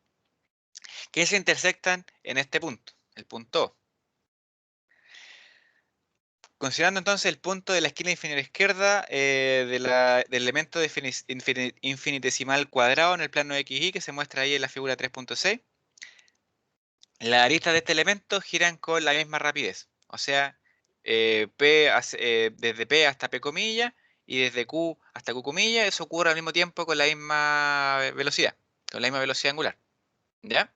que se intersectan en este punto, el punto O. Considerando entonces el punto de la esquina inferior izquierda del elemento infinitesimal cuadrado en el plano XY que se muestra ahí en la figura 3.6, las aristas de este elemento giran con la misma rapidez. O sea, desde P hasta P comilla y desde Q hasta Q comilla, eso ocurre al mismo tiempo con la misma velocidad, angular. ¿Ya?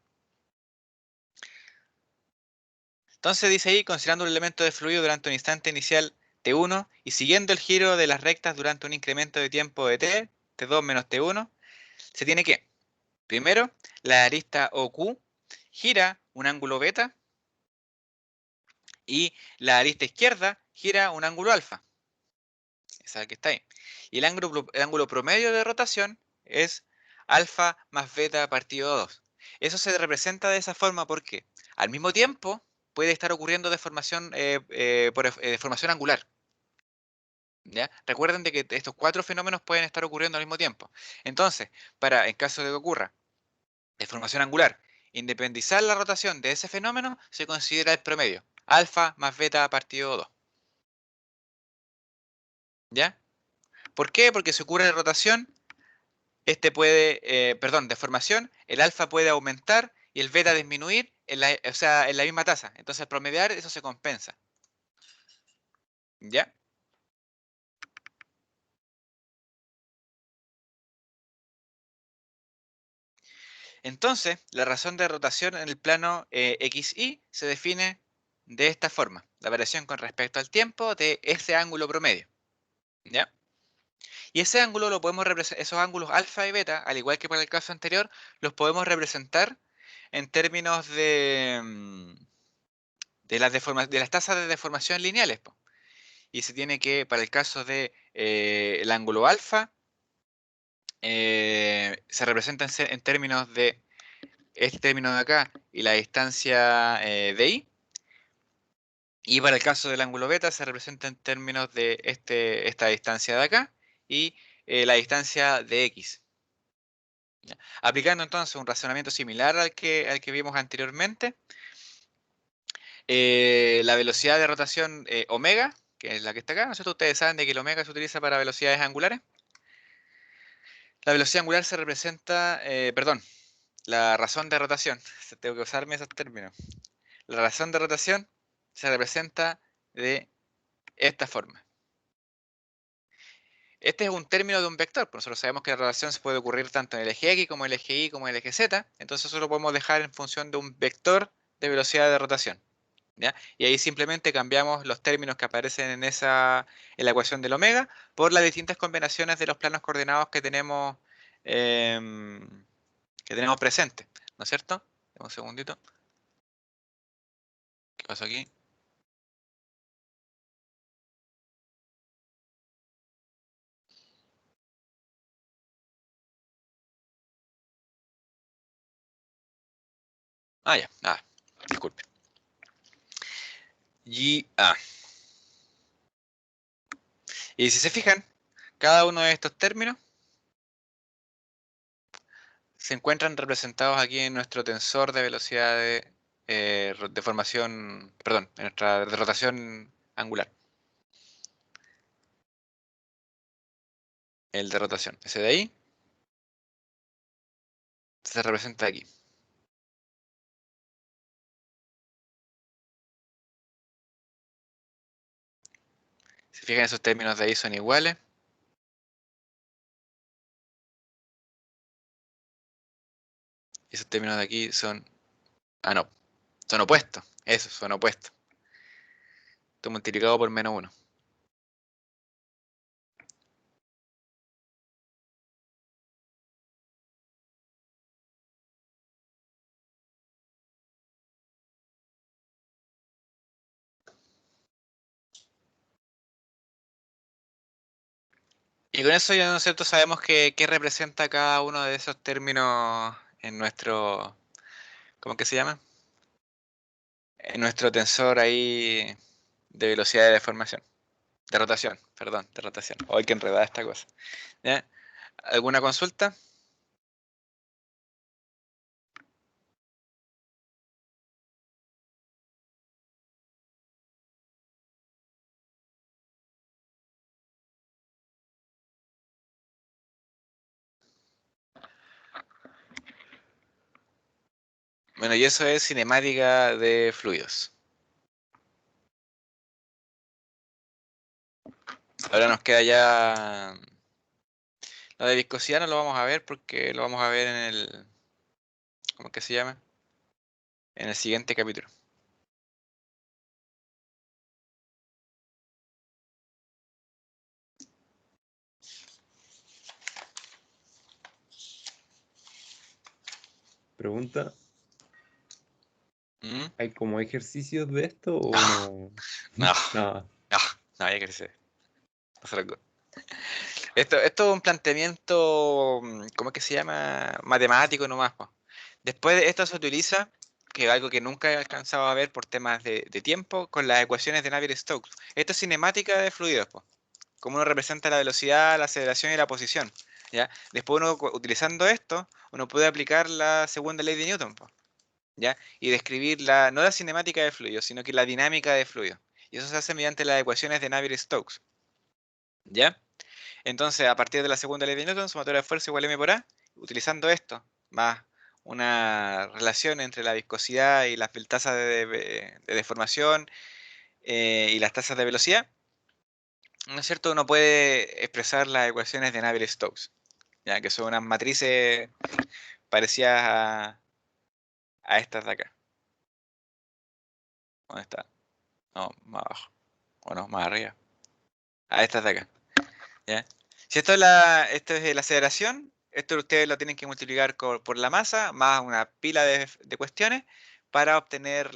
Entonces dice ahí, considerando un elemento de fluido durante un instante inicial t1 y siguiendo el giro de las rectas durante un incremento de tiempo de t2 menos t1, se tiene que, primero, la arista OQ gira un ángulo beta y la arista izquierda gira un ángulo alfa. Esa que está ahí. Y el ángulo promedio de rotación es alfa más beta partido 2. Eso se representa de esa forma porque al mismo tiempo puede estar ocurriendo deformación, deformación angular. ¿Ya? Recuerden de que estos 4 fenómenos pueden estar ocurriendo al mismo tiempo. Entonces, en caso de que ocurra deformación angular, independizar la rotación de ese fenómeno se considera el promedio, alfa más beta partido 2. ¿Ya? ¿Por qué? Porque si ocurre rotación, deformación, el alfa puede aumentar y el beta disminuir en la misma tasa. Entonces, al promediar, eso se compensa. ¿Ya? Entonces, la razón de rotación en el plano XY se define de esta forma. La variación con respecto al tiempo de ese ángulo promedio. ¿Ya? Y ese ángulo lo podemos representar, esos ángulos alfa y beta, al igual que para el caso anterior, los podemos representar en términos de las tasas de deformación lineales. Y se tiene que, para el caso de el ángulo alfa, se representa en términos de este término de acá y la distancia de I. Y para el caso del ángulo beta se representa en términos de esta distancia de acá y la distancia de X. ¿Ya? Aplicando entonces un razonamiento similar al que vimos anteriormente, la velocidad de rotación omega, que es la que está acá, ¿no es cierto? Ustedes saben de que el omega se utiliza para velocidades angulares. La velocidad angular se representa, la razón de rotación, tengo que usarme esos términos. La razón de rotación se representa de esta forma. Este es un término de un vector, pues nosotros sabemos que la rotación se puede ocurrir tanto en el eje X como en el eje Y como en el eje Z, entonces eso lo podemos dejar en función de un vector de velocidad de rotación. ¿Ya? Y ahí simplemente cambiamos los términos que aparecen en la ecuación del omega por las distintas combinaciones de los planos coordenados em, que tenemos presentes, ¿no es cierto? Un segundito. ¿Qué pasó aquí? Ah, ya. Disculpe. Y si se fijan, cada uno de estos términos se encuentran representados aquí en nuestro tensor de velocidad de deformación, perdón, en nuestra de rotación angular. El de rotación, ese de ahí, se representa aquí. Si fijan, esos términos de ahí son iguales. Y esos términos de aquí son... Ah, no. Son opuestos. Esos son opuestos. Esto multiplicado por menos 1. Y con eso ya, ¿no es cierto?, sabemos qué representa cada uno de esos términos en nuestro... ¿Cómo que se llama? En nuestro tensor ahí de velocidad de deformación. De rotación, perdón, de rotación. Hoy que enredada esta cosa. ¿Ya? ¿Alguna consulta? Bueno, y eso es cinemática de fluidos. Ahora nos queda ya... Lo de viscosidad no lo vamos a ver porque lo vamos a ver en el... ¿Cómo es que se llama? En el siguiente capítulo. Pregunta, ¿Mm? ¿hay como ejercicios de esto o no? No, Nada. no había que ser. No se lo- Esto es un planteamiento, ¿cómo es que se llama? Matemático nomás, po. Después de esto se utiliza, que es algo que nunca he alcanzado a ver por temas de tiempo, con las ecuaciones de Navier-Stokes. Esto es cinemática de fluidos, po. Cómo uno representa la velocidad, la aceleración y la posición, ¿ya? Después uno, utilizando esto, uno puede aplicar la segunda ley de Newton, po, ¿ya? Y describir no la cinemática de fluidos, sino que la dinámica de fluidos. Y eso se hace mediante las ecuaciones de Navier-Stokes, ¿ya? Entonces, a partir de la segunda ley de Newton, sumatoria de fuerza igual a m por a, utilizando esto, más una relación entre la viscosidad y las tasas de deformación y las tasas de velocidad, ¿no es cierto? Uno puede expresar las ecuaciones de Navier-Stokes, ya que son unas matrices parecidas a estas de acá. ¿Dónde está? No, más abajo. O no, más arriba. A estas de acá. ¿Ya? Si esto es la aceleración, esto ustedes lo tienen que multiplicar por la masa más una pila de cuestiones para obtener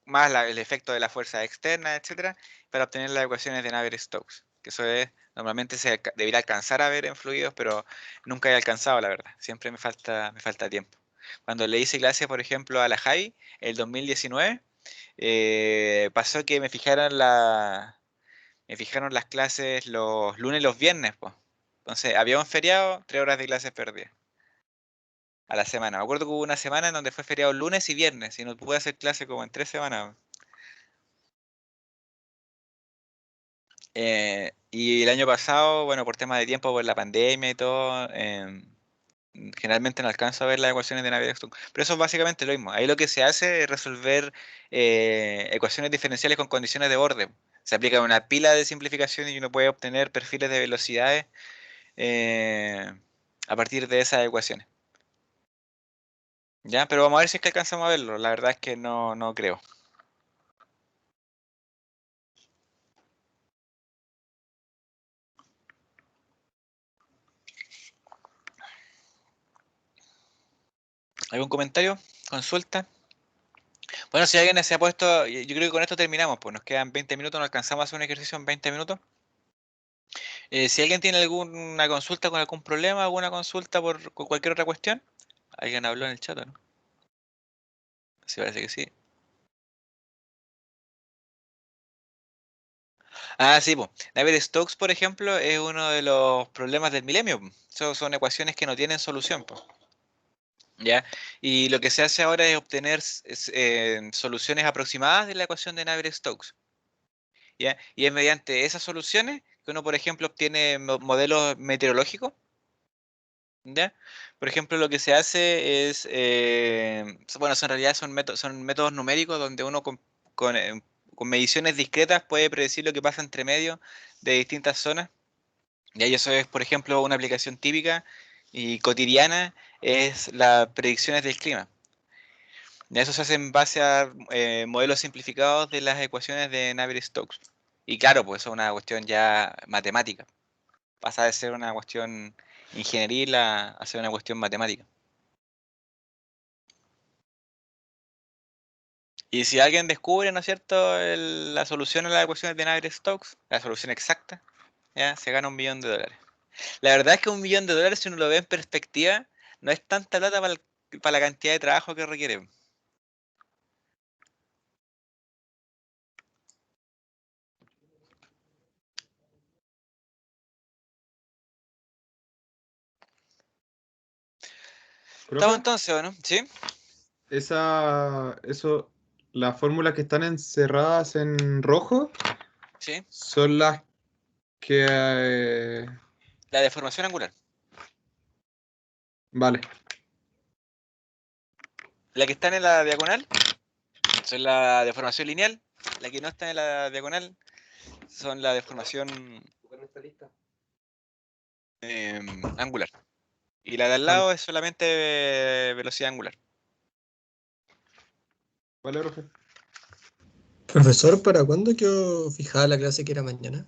el efecto de la fuerza externa, etcétera, para obtener las ecuaciones de Navier-Stokes. Que eso es, normalmente debería alcanzar a ver en fluidos, pero nunca he alcanzado, la verdad. Siempre me falta tiempo. Cuando le hice clase, por ejemplo, a la Javi, el 2019, pasó que me fijaron las clases los lunes y los viernes, pues. Entonces, había un feriado, 3 horas de clases perdidas a la semana. Me acuerdo que hubo una semana en donde fue feriado lunes y viernes y no pude hacer clase como en 3 semanas. Y el año pasado, bueno, por temas de tiempo, por la pandemia y todo, generalmente no alcanzo a ver las ecuaciones de Navier-Stokes. Pero eso es básicamente lo mismo. Ahí lo que se hace es resolver ecuaciones diferenciales con condiciones de borde. Se aplica una pila de simplificación y uno puede obtener perfiles de velocidades eh, a partir de esas ecuaciones. ¿Ya? Pero vamos a ver si es que alcanzamos a verlo. La verdad es que no creo. ¿Algún comentario? ¿Consulta? Bueno, si alguien se ha puesto, yo creo que con esto terminamos, pues nos quedan 20 minutos, no alcanzamos a hacer un ejercicio en 20 minutos. Si alguien tiene alguna consulta con algún problema, alguna consulta con cualquier otra cuestión, alguien habló en el chat, ¿no? Sí, parece que sí. Ah, sí, pues. Navier-Stokes, por ejemplo, es uno de los problemas del milenio, po. Son ecuaciones que no tienen solución, pues. ¿Ya? Y lo que se hace ahora es obtener soluciones aproximadas de la ecuación de Navier-Stokes. ¿Ya? Y es mediante esas soluciones que uno, por ejemplo, obtiene modelos meteorológicos. ¿Ya? Por ejemplo, lo que se hace es, bueno, en realidad son métodos numéricos donde uno con mediciones discretas puede predecir lo que pasa entre medio de distintas zonas. Y eso es, por ejemplo, una aplicación típica y cotidiana es las predicciones del clima. Y eso se hace en base a modelos simplificados de las ecuaciones de Navier-Stokes. Y claro, pues eso es una cuestión ya matemática. Pasa de ser una cuestión ingenieril a ser una cuestión matemática. Y si alguien descubre, ¿no es cierto?, la solución a las ecuaciones de Navier-Stokes, la solución exacta, ya se gana $1.000.000. La verdad es que $1.000.000, si uno lo ve en perspectiva, no es tanta plata para la cantidad de trabajo que requiere. ¿Estamos Profe, entonces o no? ¿Sí? las fórmulas que están encerradas en rojo ¿Sí? son las que... La deformación angular. vale. La que están en la diagonal son la deformación lineal. La que no está en la diagonal son la deformación angular. Y la de al lado es solamente velocidad angular. Vale, profe. Profesor, ¿para cuándo quedó fijada la clase que era mañana?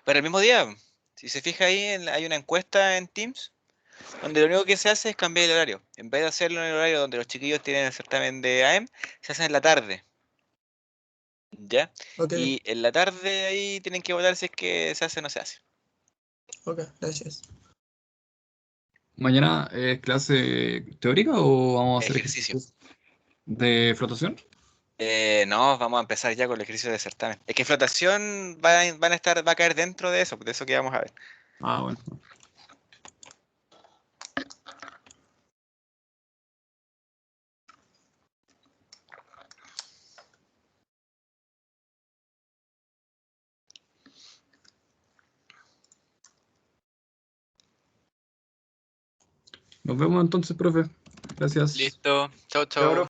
Para el mismo día, si se fija ahí, hay una encuesta en Teams donde lo único que se hace es cambiar el horario. En vez de hacerlo en el horario donde los chiquillos tienen el certamen de AM, se hace en la tarde. ¿Ya? Ok, Y en la tarde ahí tienen que votar si es que se hace o no se hace. ok, gracias. ¿Mañana es clase teórica o vamos a hacer Ejercicio. ejercicios de flotación? No, vamos a empezar ya con el ejercicio de certamen. Es que flotación va a caer dentro de eso que vamos a ver. Ah, bueno. Nos vemos entonces, profe. Gracias. Listo. Chau, Ya, chau.